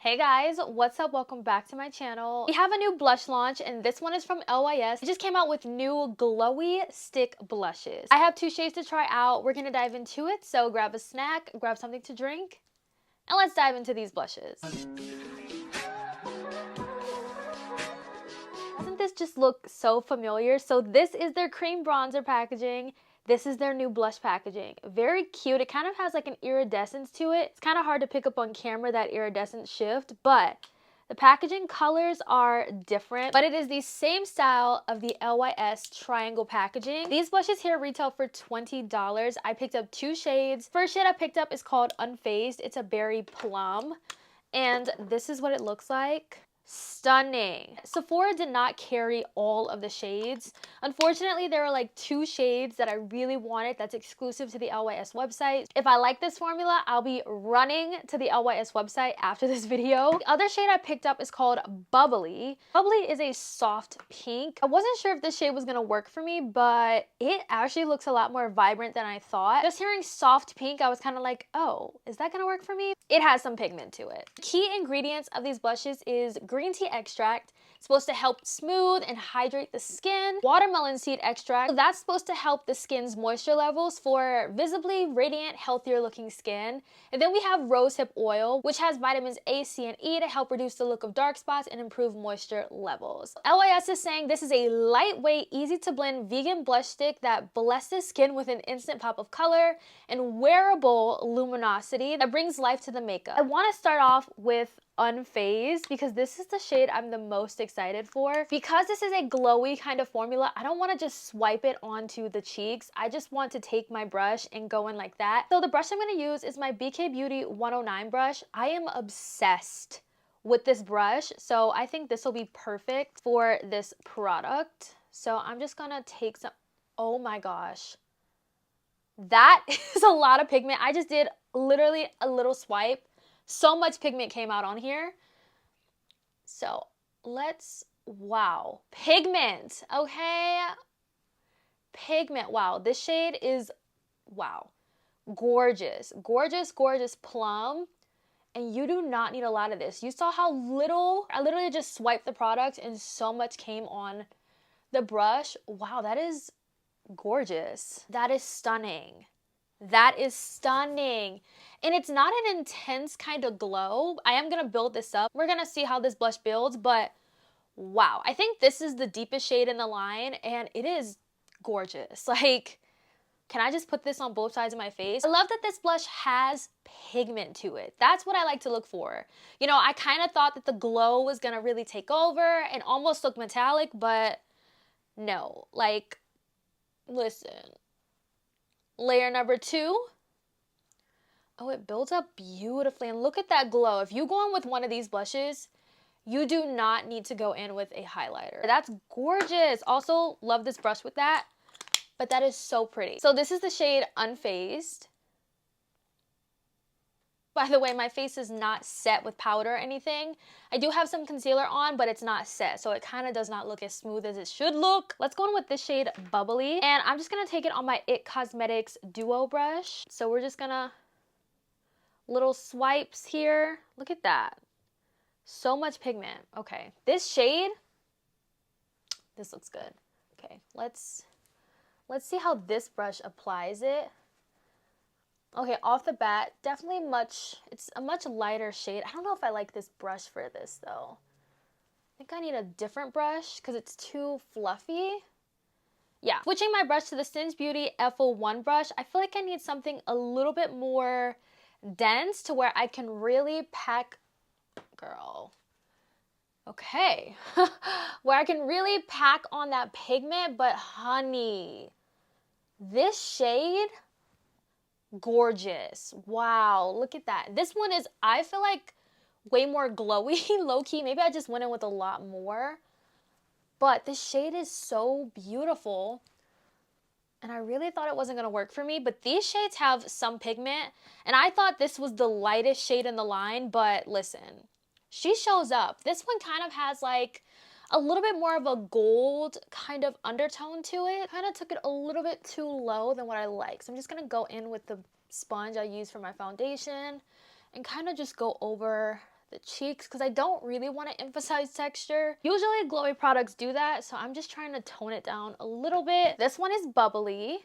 Hey guys, what's up? Welcome back to my channel. We have a new blush launch and this one is from LYS. It just came out with new glowy stick blushes. I have two shades to try out. We're gonna dive into it, so grab a snack, grab something to drink, and let's dive into these blushes. Doesn't this just look so familiar? So this is their cream bronzer packaging. This is their new blush packaging. Very cute. It kind of has like an iridescence to it. It's kind of hard to pick up on camera, that iridescent shift, but the packaging colors are different, but it is the same style of the LYS triangle packaging. These blushes here retail for $20. I picked up two shades. First shade I picked up is called Unfazed. It's a berry plum, and this is what it looks like. Stunning. Sephora did not carry all of the shades. Unfortunately, there were like two shades that I really wanted that's exclusive to the LYS website. If I like this formula, I'll be running to the LYS website after this video. The other shade I picked up is called Bubbly. Bubbly is a soft pink. I wasn't sure if this shade was gonna work for me, but it actually looks a lot more vibrant than I thought. Just hearing soft pink, I was kind of like, oh, is that gonna work for me? It has some pigment to it. Key ingredients of these blushes is green tea extract. It's supposed to help smooth and hydrate the skin. Watermelon seed extract. So that's supposed to help the skin's moisture levels for visibly radiant, healthier looking skin. And then we have rosehip oil, which has vitamins A, C, and E to help reduce the look of dark spots and improve moisture levels. LYS is saying this is a lightweight, easy to blend vegan blush stick that blesses skin with an instant pop of color and wearable luminosity that brings life to the makeup. I want to start off with Unfazed because this is the shade I'm the most excited for. Because this is a glowy kind of formula, I don't want to just swipe it onto the cheeks. I just want to take my brush and go in like that. So the brush I'm going to use is my BK Beauty 109 brush. I am obsessed with this brush, so I think this will be perfect for this product. So I'm just gonna take some, oh my gosh. That is a lot of pigment. I just did literally a little swipe. So much pigment came out on here. So let's, wow. Pigment, okay? Pigment, wow. This shade is, wow. Gorgeous, gorgeous, gorgeous plum. And you do not need a lot of this. You saw how little, I literally just swiped the product and so much came on the brush. Wow, that is gorgeous. That is stunning. That is stunning. And it's not an intense kind of glow. I am gonna build this up. We're gonna see how this blush builds, but wow. I think this is the deepest shade in the line and it is gorgeous. Like, can I just put this on both sides of my face? I love that this blush has pigment to it. That's what I like to look for. You know, I kind of thought that the glow was gonna really take over and almost look metallic, but no. Like, listen. Layer number two. Oh, it builds up beautifully. And look at that glow. If you go in with one of these blushes, you do not need to go in with a highlighter. That's gorgeous. Also, love this brush with that. But that is so pretty. So this is the shade Unfazed. By the way, my face is not set with powder or anything. I do have some concealer on, but it's not set, so it kind of does not look as smooth as it should look. Let's go in with this shade Bubbly, and I'm just gonna take it on my IT Cosmetics Duo brush. So we're just gonna, little swipes here. Look at that. So much pigment. Okay, this shade, this looks good. Okay, let's see how this brush applies it. Okay, off the bat, definitely it's a much lighter shade. I don't know if I like this brush for this though. I think I need a different brush because it's too fluffy. Yeah, switching my brush to the Sins Beauty F01 brush, I feel like I need something a little bit more dense to where I can really pack, girl. Okay, where I can really pack on that pigment, but honey, this shade, gorgeous. Wow, look at that. This one is, I feel like, way more glowy, low-key. Maybe I just went in with a lot more. But this shade is so beautiful. And I really thought it wasn't going to work for me. But these shades have some pigment. And I thought this was the lightest shade in the line. But listen, she shows up. This one kind of has like a little bit more of a gold kind of undertone to it. Kind of took it a little bit too low than what I like. So I'm just going to go in with the sponge I use for my foundation and kind of just go over the cheeks because I don't really want to emphasize texture. Usually glowy products do that, so I'm just trying to tone it down a little bit. This one is Bubbly.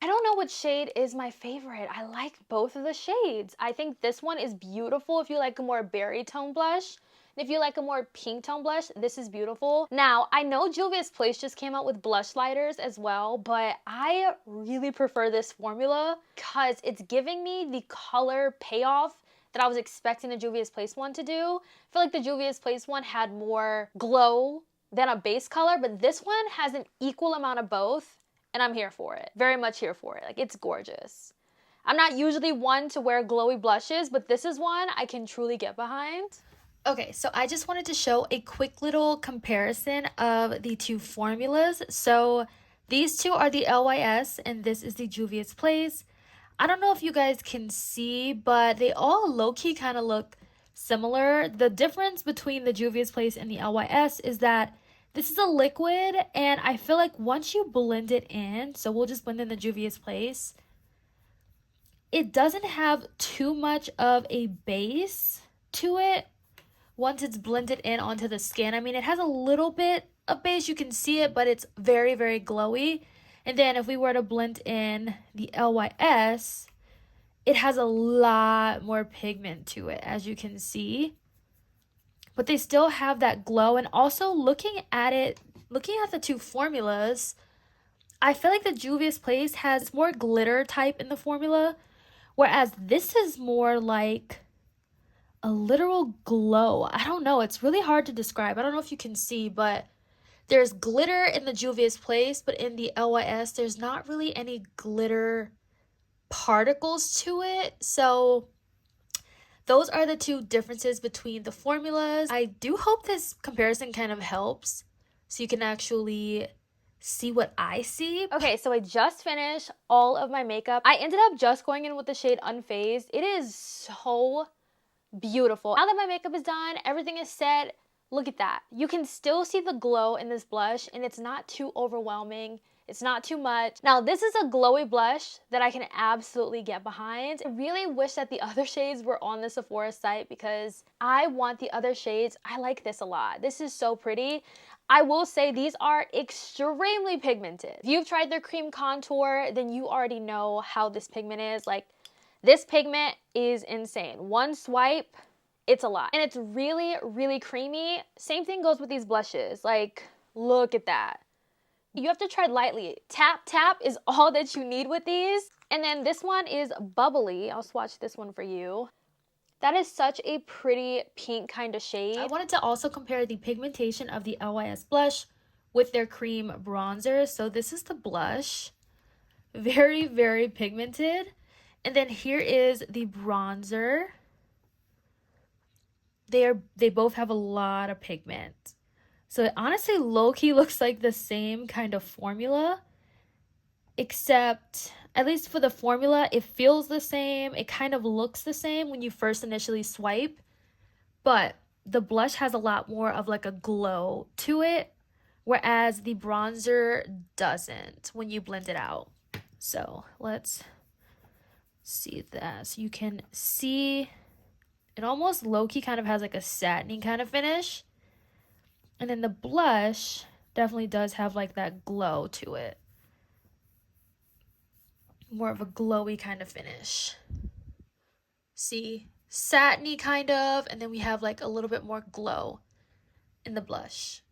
I don't know which shade is my favorite. I like both of the shades. I think this one is beautiful if you like a more berry tone blush. If you like a more pink tone blush, this is beautiful. Now, I know Juvia's Place just came out with blush lighters as well, but I really prefer this formula because it's giving me the color payoff that I was expecting the Juvia's Place one to do. I feel like the Juvia's Place one had more glow than a base color, but this one has an equal amount of both. And I'm here for it. Very much here for it. Like, it's gorgeous. I'm not usually one to wear glowy blushes, but this is one I can truly get behind. Okay, so I just wanted to show a quick little comparison of the two formulas. So these two are the LYS and this is the Juvia's Place. I don't know if you guys can see, but they all low-key kind of look similar. The difference between the Juvia's Place and the LYS is that this is a liquid, and I feel like once you blend it in, so we'll just blend in the Juvia's Place, it doesn't have too much of a base to it once it's blended in onto the skin. I mean, it has a little bit of base, you can see it, but it's very, very glowy. And then if we were to blend in the LYS, it has a lot more pigment to it, as you can see. But they still have that glow. And also looking at the two formulas, I feel like the Juvia's Place has more glitter type in the formula, whereas this is more like a literal glow. I don't know. It's really hard to describe. I don't know if you can see, but there's glitter in the Juvia's Place, but in the LYS, there's not really any glitter particles to it. So those are the two differences between the formulas. I do hope this comparison kind of helps so you can actually see what I see. Okay, so I just finished all of my makeup. I ended up just going in with the shade Unfazed. It is so beautiful. Now that my makeup is done, everything is set, look at that. You can still see the glow in this blush and it's not too overwhelming. It's not too much. Now, this is a glowy blush that I can absolutely get behind. I really wish that the other shades were on the Sephora site because I want the other shades. I like this a lot. This is so pretty. I will say these are extremely pigmented. If you've tried their cream contour, then you already know how this pigment is. Like, this pigment is insane. One swipe, it's a lot. And it's really, really creamy. Same thing goes with these blushes. Like, look at that. You have to tread lightly. Tap, tap is all that you need with these. And then this one is Bubbly. I'll swatch this one for you. That is such a pretty pink kind of shade. I wanted to also compare the pigmentation of the LYS blush with their cream bronzer. So this is the blush. Very, very pigmented. And then here is the bronzer. They both have a lot of pigment. So it honestly low-key looks like the same kind of formula, except at least for the formula, it feels the same. It kind of looks the same when you first initially swipe, but the blush has a lot more of like a glow to it, whereas the bronzer doesn't when you blend it out. So let's see that. So you can see it almost low-key kind of has like a satiny kind of finish. And then the blush definitely does have like that glow to it. More of a glowy kind of finish. See? Satiny kind of. And then we have like a little bit more glow in the blush.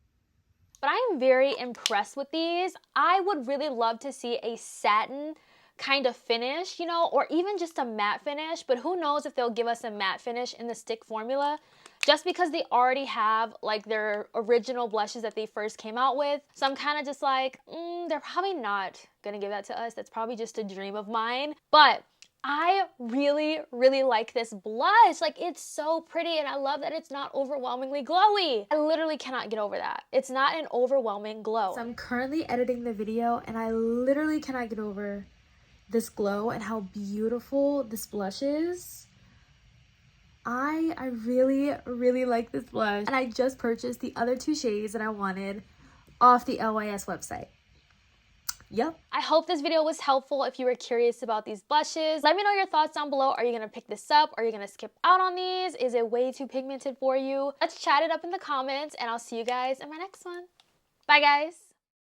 But I am very impressed with these. I would really love to see a satin kind of finish, you know, or even just a matte finish. But who knows if they'll give us a matte finish in the stick formula. Just because they already have like their original blushes that they first came out with. So I'm kind of just like, they're probably not gonna give that to us. That's probably just a dream of mine. But I really, really like this blush. Like, it's so pretty and I love that it's not overwhelmingly glowy. I literally cannot get over that. It's not an overwhelming glow. So I'm currently editing the video and I literally cannot get over this glow and how beautiful this blush is. I really, really like this blush. And I just purchased the other two shades that I wanted off the LYS website. Yep. I hope this video was helpful if you were curious about these blushes. Let me know your thoughts down below. Are you gonna pick this up? Are you gonna skip out on these? Is it way too pigmented for you? Let's chat it up in the comments, and I'll see you guys in my next one. Bye, guys.